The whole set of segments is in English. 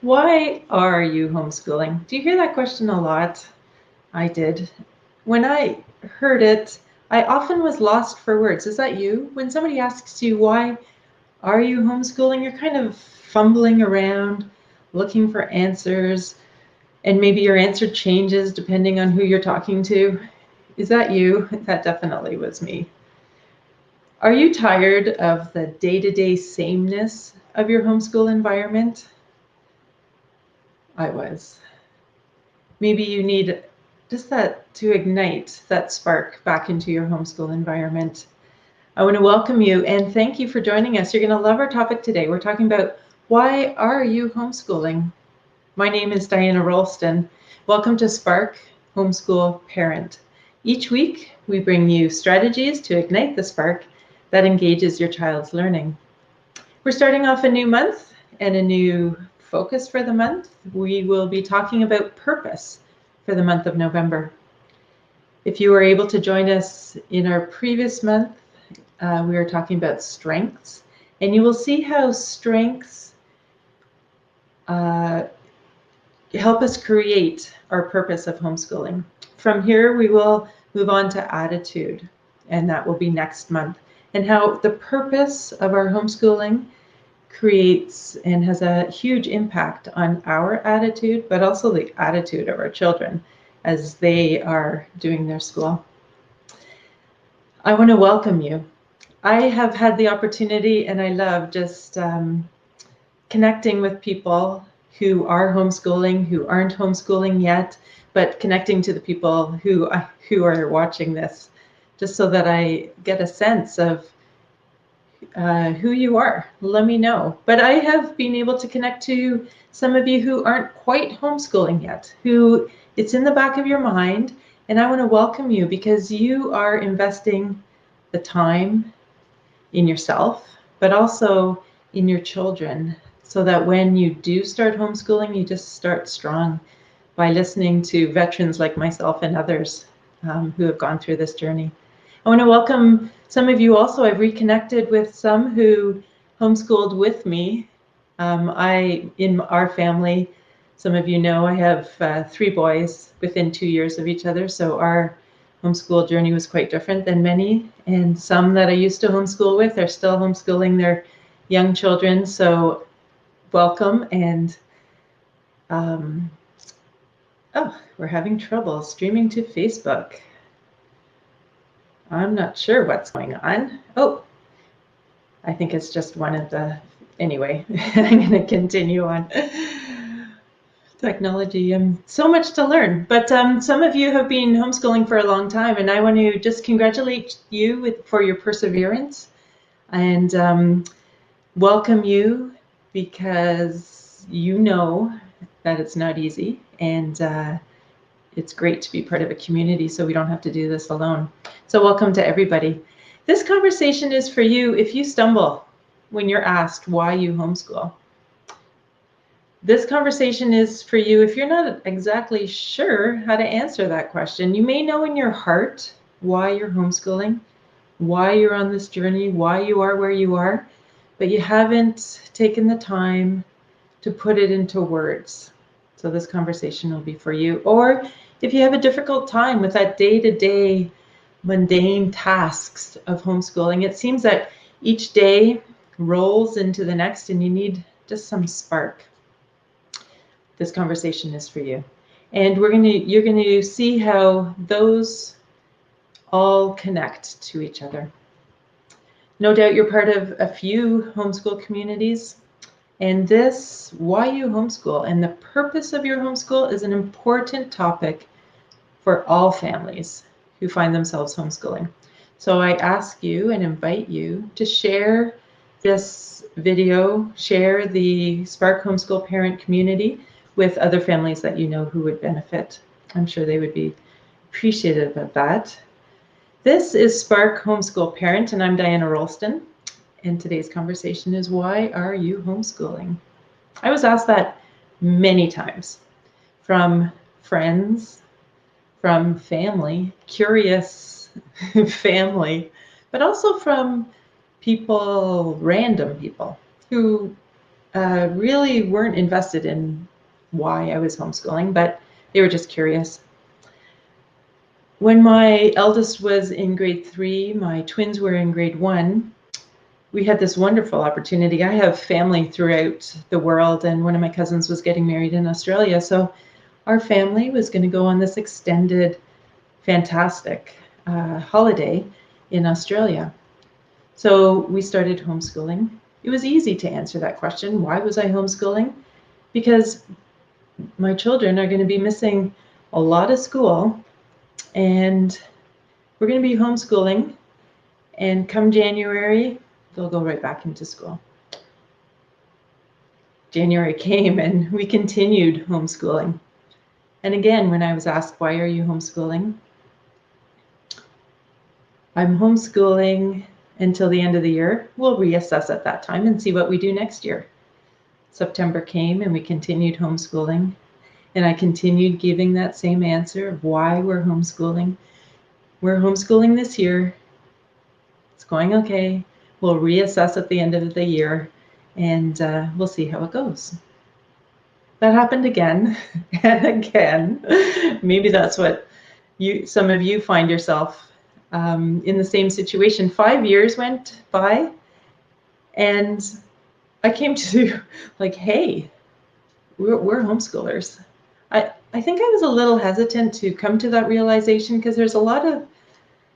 Why are you homeschooling? Do you hear that question a lot? I did. When I heard it, I often was lost for words. Is that you? When somebody asks you, why are you homeschooling? You're kind of fumbling around, looking for answers, and maybe your answer changes depending on who you're talking to. Is that you? That definitely was me. Are you tired of the day-to-day sameness of your homeschool environment? I was. Maybe you need just that to ignite that spark back into your homeschool environment. I want to welcome you and thank you for joining us. You're going to love our topic today. We're talking about why are you homeschooling? My name is Diana Rolston. Welcome to Spark Homeschool Parent. Each week, we bring you strategies to ignite the spark that engages your child's learning. We're starting off a new month and a new focus for the month. We will be talking about purpose for the month of November. If you were able to join us in our previous month, we were talking about strengths, and you will see how strengths help us create our purpose of homeschooling. From here, we will move on to attitude, and that will be next month, and how the purpose of our homeschooling creates and has a huge impact on our attitude, but also the attitude of our children as they are doing their school. I want to welcome you. I have had the opportunity, and I love just connecting with people who are homeschooling, who aren't homeschooling yet, but connecting to the people who are watching this, just so that I get a sense of who you are. Let me know. But I have been able to connect to some of you who aren't quite homeschooling yet, who it's in the back of your mind, and I want to welcome you because you are investing the time in yourself, but also in your children, so that when you do start homeschooling, you just start strong by listening to veterans like myself and others who have gone through this journey. I want to welcome some of you also. I've reconnected with some who homeschooled with me. In our family, some of you know I have 3 boys within 2 years of each other, so our homeschool journey was quite different than many, and some that I used to homeschool with are still homeschooling their young children, so welcome. And we're having trouble streaming to Facebook. I'm not sure what's going on. Oh, I think it's just one of the, anyway, I'm going to continue on. Technology, so much to learn. But some of you have been homeschooling for a long time, and I want to just congratulate you for your perseverance and welcome you, because you know that it's not easy, and it's great to be part of a community so we don't have to do this alone. So welcome to everybody. This conversation is for you if you stumble when you're asked why you homeschool. This conversation is for you if you're not exactly sure how to answer that question. You may know in your heart why you're homeschooling, why you're on this journey, why you are where you are, but you haven't taken the time to put it into words. So this conversation will be for you. Or if you have a difficult time with that day-to-day mundane tasks of homeschooling, it seems that each day rolls into the next and you need just some spark. This conversation is for you. And you're going to see how those all connect to each other. No doubt you're part of a few homeschool communities, and this, why you homeschool and the purpose of your homeschool, is an important topic for all families who find themselves homeschooling. So I ask you and invite you to share this video, share the Spark Homeschool Parent community with other families that you know who would benefit. I'm sure they would be appreciative of that. This is Spark Homeschool Parent, and I'm Diana Rolston. And today's conversation is, why are you homeschooling? I was asked that many times from friends, from family, curious family, but also from people, random people who really weren't invested in why I was homeschooling, but they were just curious. When my eldest was in grade 3, my twins were in grade 1, we had this wonderful opportunity. I have family throughout the world, and one of my cousins was getting married in Australia. So our family was going to go on this extended, fantastic holiday in Australia. So we started homeschooling. It was easy to answer that question. Why was I homeschooling? Because my children are going to be missing a lot of school, and we're going to be homeschooling, and come January, they'll go right back into school. January came and we continued homeschooling. And again, when I was asked, why are you homeschooling? I'm homeschooling until the end of the year. We'll reassess at that time and see what we do next year. September came and we continued homeschooling. And I continued giving that same answer of why we're homeschooling. We're homeschooling this year. It's going okay. We'll reassess at the end of the year, and we'll see how it goes. That happened again and again. Maybe that's what some of you find yourself in the same situation. 5 years went by, and I came to like, hey, we're homeschoolers. I think I was a little hesitant to come to that realization because there's a lot of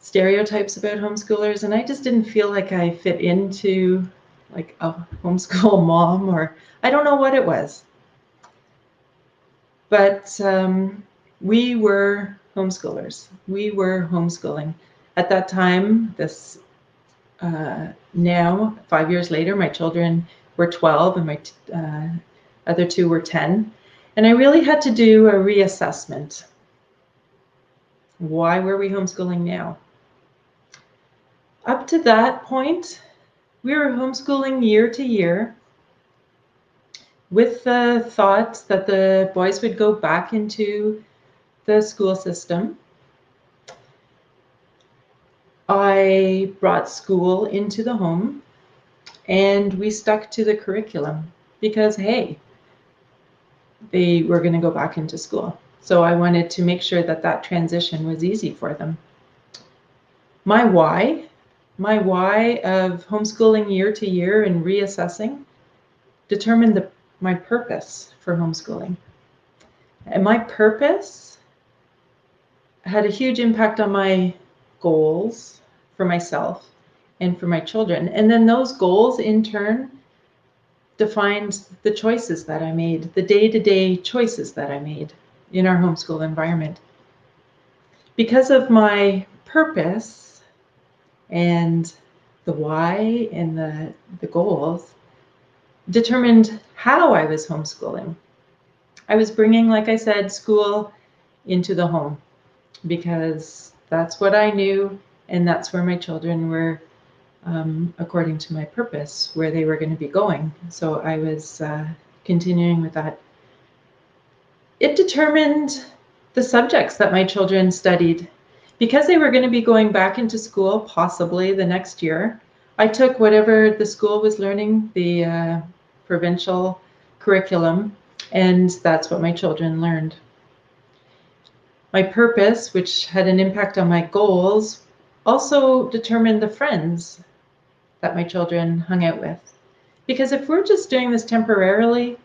stereotypes about homeschoolers, and I just didn't feel like I fit into like a homeschool mom, or I don't know what it was. But we were homeschoolers. We were homeschooling. At that time, now, 5 years later, my children were 12 and my other two were 10. And I really had to do a reassessment. Why were we homeschooling now? Up to that point, we were homeschooling year to year with the thought that the boys would go back into the school system. I brought school into the home, and we stuck to the curriculum because, hey, they were going to go back into school. So I wanted to make sure that that transition was easy for them. My why of homeschooling year to year and reassessing determined my purpose for homeschooling. And my purpose had a huge impact on my goals for myself and for my children. And then those goals in turn defined the choices that I made, the day-to-day choices that I made in our homeschool environment. Because of my purpose and the why and the goals determined how I was homeschooling. I was bringing, like I said, school into the home because that's what I knew, and that's where my children were, according to my purpose, where they were going to be going. So I was continuing with that. It determined the subjects that my children studied. Because they were going to be going back into school possibly the next year, I took whatever the school was learning, the provincial curriculum, and that's what my children learned. My purpose, which had an impact on my goals, also determined the friends that my children hung out with. Because if we're just doing this temporarily,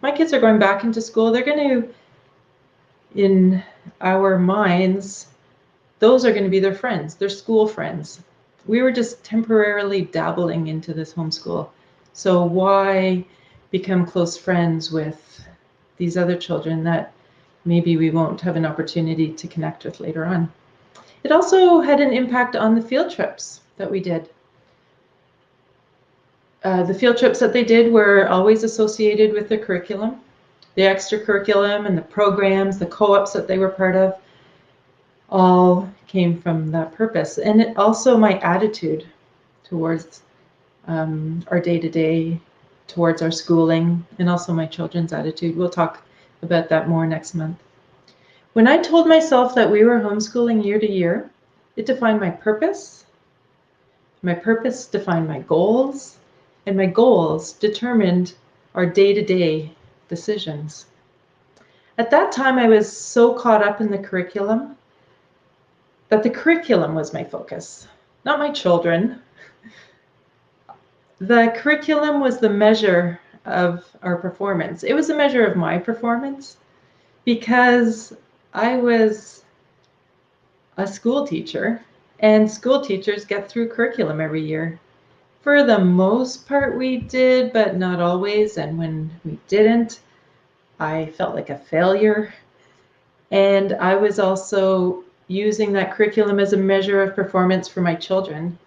my kids are going back into school, they're going to, in our minds, those are going to be their friends, their school friends. We were just temporarily dabbling into this homeschool. So why become close friends with these other children that maybe we won't have an opportunity to connect with later on? It also had an impact on the field trips that we did. The field trips that they did were always associated with the curriculum, the extracurriculum and the programs, the co-ops that they were part of, all came from that purpose. And it also my attitude towards our day-to-day, towards our schooling, and also my children's attitude. We'll talk about that more next month. When I told myself that we were homeschooling year to year, it defined my purpose. My purpose defined my goals, and my goals determined our day-to-day decisions. At that time, I was so caught up in the curriculum that the curriculum was my focus, not my children. The curriculum was the measure of our performance. It was a measure of my performance because I was a school teacher, and school teachers get through curriculum every year. For the most part we did, but not always, and when we didn't, I felt like a failure. And I was also using that curriculum as a measure of performance for my children.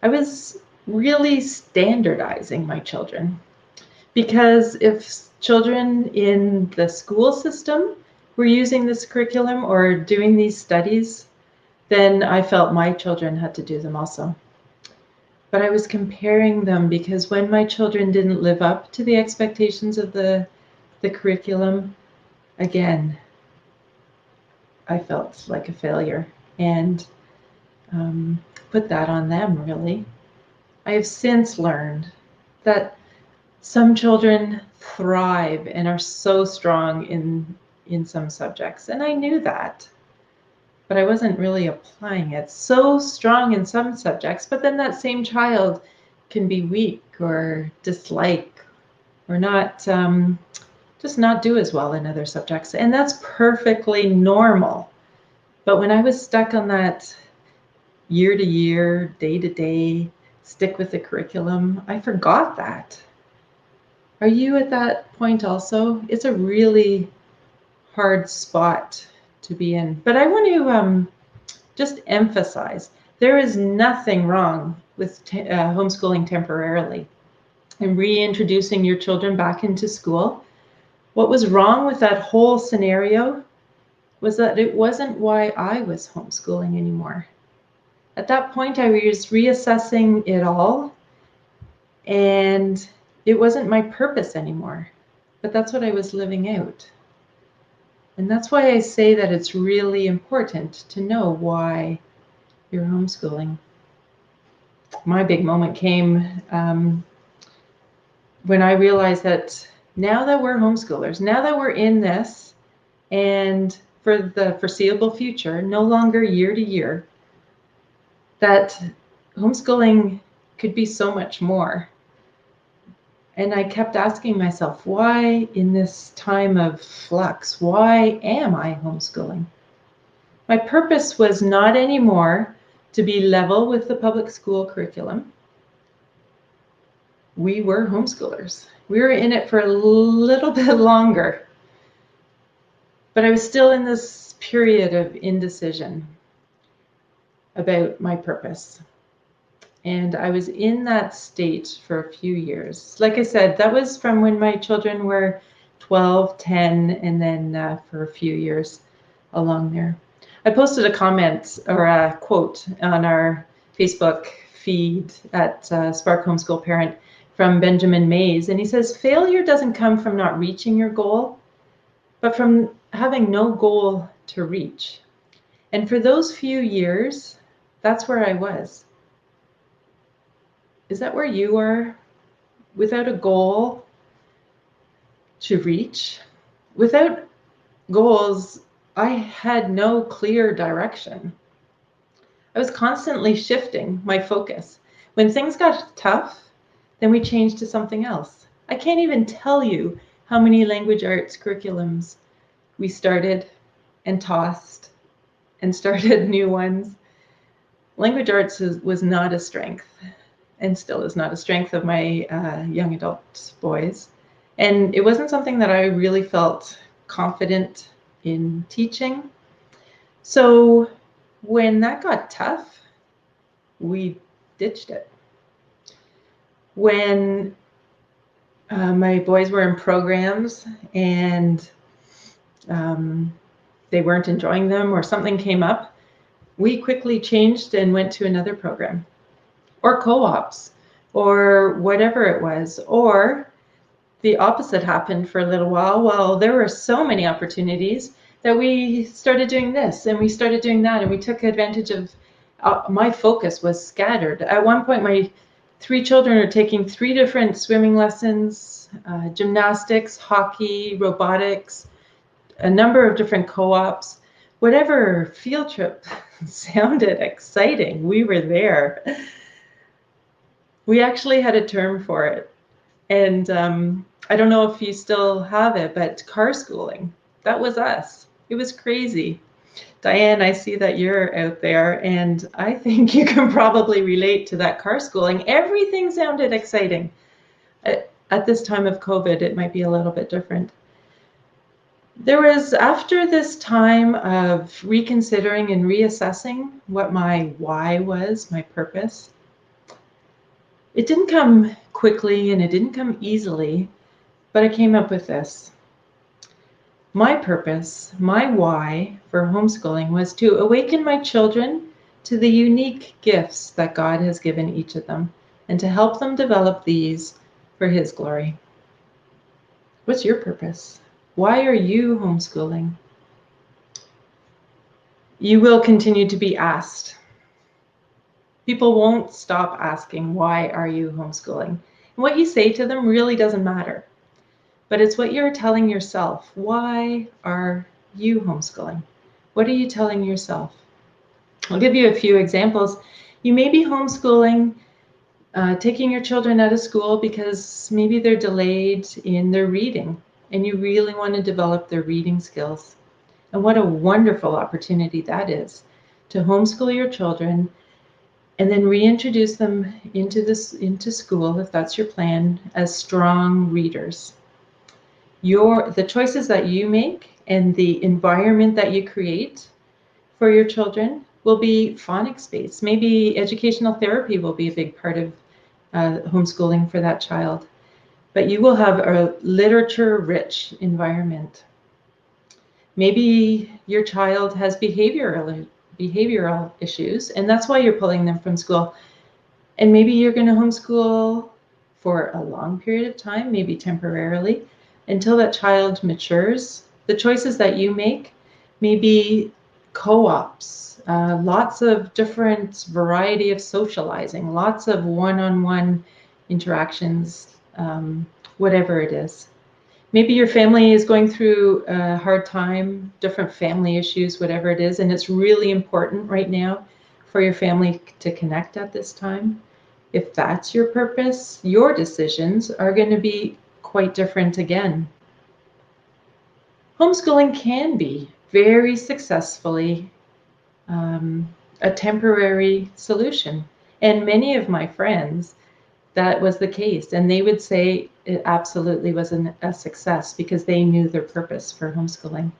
I was really standardizing my children, because if children in the school system were using this curriculum or doing these studies, then I felt my children had to do them also. But I was comparing them, because when my children didn't live up to the expectations of the curriculum, again, I felt like a failure and put that on them, really. I have since learned that some children thrive and are so strong in some subjects, and I knew that, but I wasn't really applying it. So strong in some subjects, but then that same child can be weak or dislike or not, just not do as well in other subjects, and that's perfectly normal. But when I was stuck on that year to year, day to day, stick with the curriculum, I forgot that. Are you at that point also? It's a really hard spot to be in. But I want to just emphasize, there is nothing wrong with homeschooling temporarily and reintroducing your children back into school. What was wrong with that whole scenario was that it wasn't why I was homeschooling anymore. At that point, I was reassessing it all, and it wasn't my purpose anymore, but that's what I was living out. And that's why I say that it's really important to know why you're homeschooling. My big moment came when I realized that now that we're homeschoolers, now that we're in this, and for the foreseeable future, no longer year to year, that homeschooling could be so much more. And I kept asking myself, why in this time of flux, why am I homeschooling? My purpose was not anymore to be level with the public school curriculum. We were homeschoolers. We were in it for a little bit longer. But I was still in this period of indecision about my purpose. And I was in that state for a few years. Like I said, that was from when my children were 12, 10, and then for a few years along there. I posted a comment or a quote on our Facebook feed at Spark Homeschool Parent from Benjamin Mays, and he says, failure doesn't come from not reaching your goal, but from having no goal to reach. And for those few years, that's where I was. Is that where you are? Without a goal to reach? Without goals, I had no clear direction. I was constantly shifting my focus. When things got tough, then we changed to something else. I can't even tell you how many language arts curriculums we started and tossed and started new ones. Language arts was not a strength, and still is not a strength of my young adult boys. And it wasn't something that I really felt confident in teaching. So when that got tough, we ditched it. When my boys were in programs and they weren't enjoying them or something came up, we quickly changed and went to another program, or co-ops, or whatever it was. Or the opposite happened for a little while. Well, there were so many opportunities that we started doing this and we started doing that, and we took advantage of my focus was scattered. At one point, my 3 children are taking 3 different swimming lessons, gymnastics, hockey, robotics, a number of different co-ops. Whatever field trip sounded exciting, we were there. We actually had a term for it. And I don't know if you still have it, but car schooling, that was us. It was crazy. Diane, I see that you're out there, and I think you can probably relate to that car schooling. Everything sounded exciting. At this time of COVID, it might be a little bit different. There was, after this time of reconsidering and reassessing what my why was, my purpose, it didn't come quickly and it didn't come easily, but I came up with this. My purpose, my why for homeschooling was to awaken my children to the unique gifts that God has given each of them and to help them develop these for His glory. What's your purpose? Why are you homeschooling? You will continue to be asked. People won't stop asking, why are you homeschooling? And what you say to them really doesn't matter. But it's what you're telling yourself. Why are you homeschooling? What are you telling yourself? I'll give you a few examples. You may be homeschooling, taking your children out of school because maybe they're delayed in their reading and you really want to develop their reading skills. And what a wonderful opportunity that is, to homeschool your children and then reintroduce them into school, if that's your plan, as strong readers. The choices that you make and the environment that you create for your children will be phonics-based. Maybe educational therapy will be a big part of homeschooling for that child. But you will have a literature-rich environment. Maybe your child has behavioral issues, and that's why you're pulling them from school. And maybe you're going to homeschool for a long period of time, maybe temporarily, until that child matures. The choices that you make may be co-ops, lots of different variety of socializing, lots of one-on-one interactions, whatever it is. Maybe your family is going through a hard time, different family issues, whatever it is, and it's really important right now for your family to connect at this time. If that's your purpose, your decisions are going to be quite different again. Homeschooling can be very successfully a temporary solution. And many of my friends, that was the case. And they would say it absolutely was a success because they knew their purpose for homeschooling.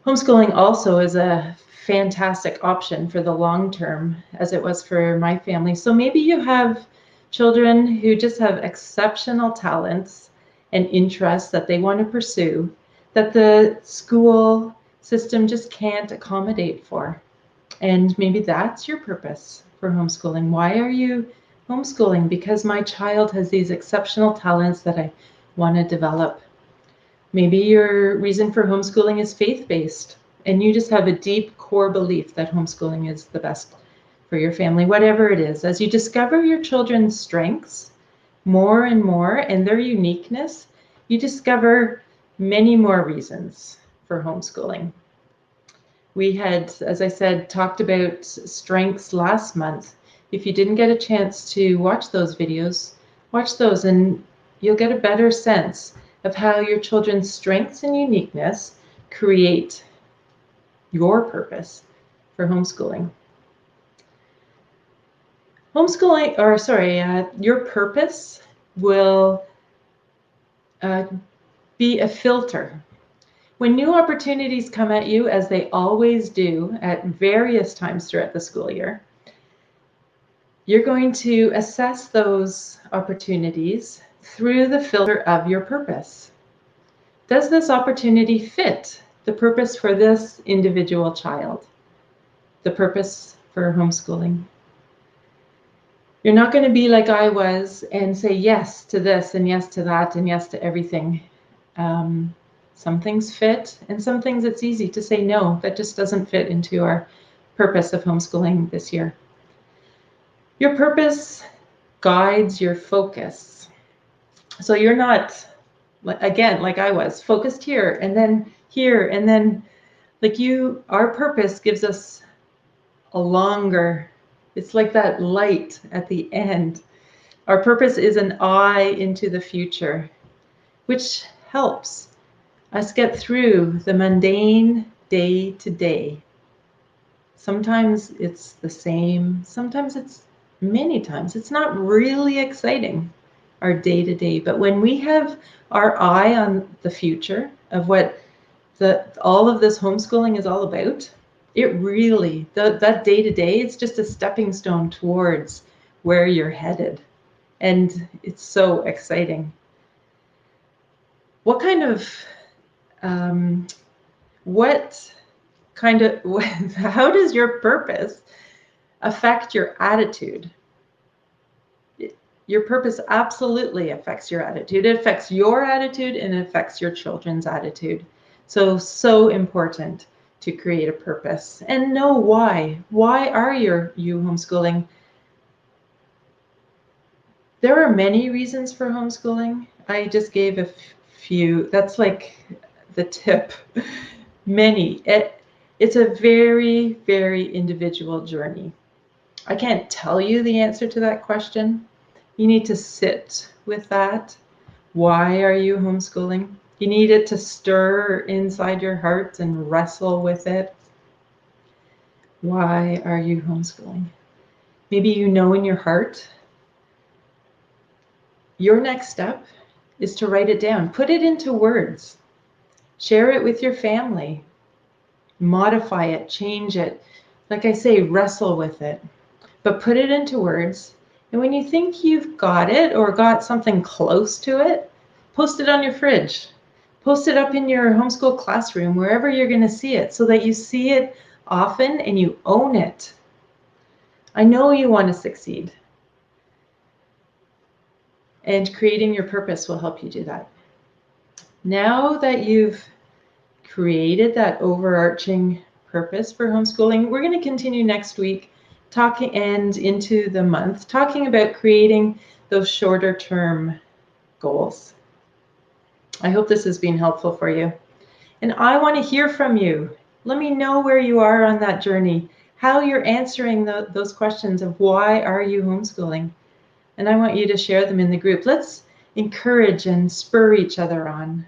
Homeschooling also is a fantastic option for the long term, as it was for my family. So maybe you have children who just have exceptional talents and interests that they want to pursue, that the school system just can't accommodate for. And maybe that's your purpose for homeschooling. Why are you homeschooling? Because my child has these exceptional talents that I want to develop. Maybe your reason for homeschooling is faith-based, and you just have a deep core belief that homeschooling is the best for your family, whatever it is. As you discover your children's strengths more and more and their uniqueness, you discover many more reasons for homeschooling. We had, as I said, talked about strengths last month. If you didn't get a chance to watch those videos, watch those and you'll get a better sense of how your children's strengths and uniqueness create your purpose for homeschooling. Your purpose will be a filter. When new opportunities come at you, as they always do at various times throughout the school year, you're going to assess those opportunities through the filter of your purpose. Does this opportunity fit the purpose for this individual child? The purpose for homeschooling? You're not going to be like I was and say yes to this and yes to that and yes to everything. Some things fit and some things it's easy to say no, that just doesn't fit into our purpose of homeschooling this year. Your purpose guides your focus. So you're not, again, like I was, focused here, and then like you, our purpose gives us a longer, it's like that light at the end. Our purpose is an eye into the future, which helps us get through the mundane day to day. Sometimes it's the same, sometimes it's many times. It's not really exciting, our day to day, but when we have our eye on the future of what all of this homeschooling is all about, it really, that day to day, it's just a stepping stone towards where you're headed. And it's so exciting. What kind of, how does your purpose affect your attitude? Your purpose absolutely affects your attitude. It affects your attitude and it affects your children's attitude. So important to create a purpose and know why. Why are you homeschooling? There are many reasons for homeschooling. I just gave a few. That's like the tip. Many. It's a very, very individual journey. I can't tell you the answer to that question. You need to sit with that. Why are you homeschooling? You need it to stir inside your heart and wrestle with it. Why are you homeschooling? Maybe you know in your heart. Your next step is to write it down. Put it into words. Share it with your family. Modify it, change it. Like I say, wrestle with it. But put it into words. And when you think you've got it or got something close to it, post it on your fridge. Post it up in your homeschool classroom, wherever you're going to see it, so that you see it often and you own it. I know you want to succeed. And creating your purpose will help you do that. Now that you've created that overarching purpose for homeschooling, we're going to continue next week talking and into the month, talking about creating those shorter term goals. I hope this has been helpful for you. And I want to hear from you. Let me know where you are on that journey, how you're answering those questions of why are you homeschooling? And I want you to share them in the group. Let's encourage and spur each other on.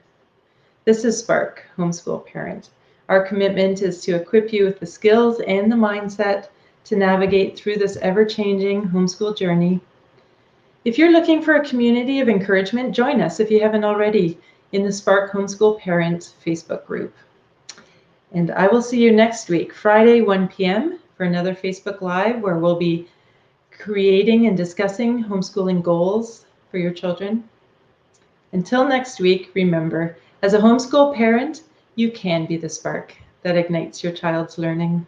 This is Spark, Homeschool Parent. Our commitment is to equip you with the skills and the mindset to navigate through this ever-changing homeschool journey. If you're looking for a community of encouragement, join us if you haven't already in the Spark Homeschool Parent Facebook group. And I will see you next week, Friday, 1 p.m. for another Facebook Live where we'll be creating and discussing homeschooling goals for your children. Until next week, remember, as a homeschool parent, you can be the spark that ignites your child's learning.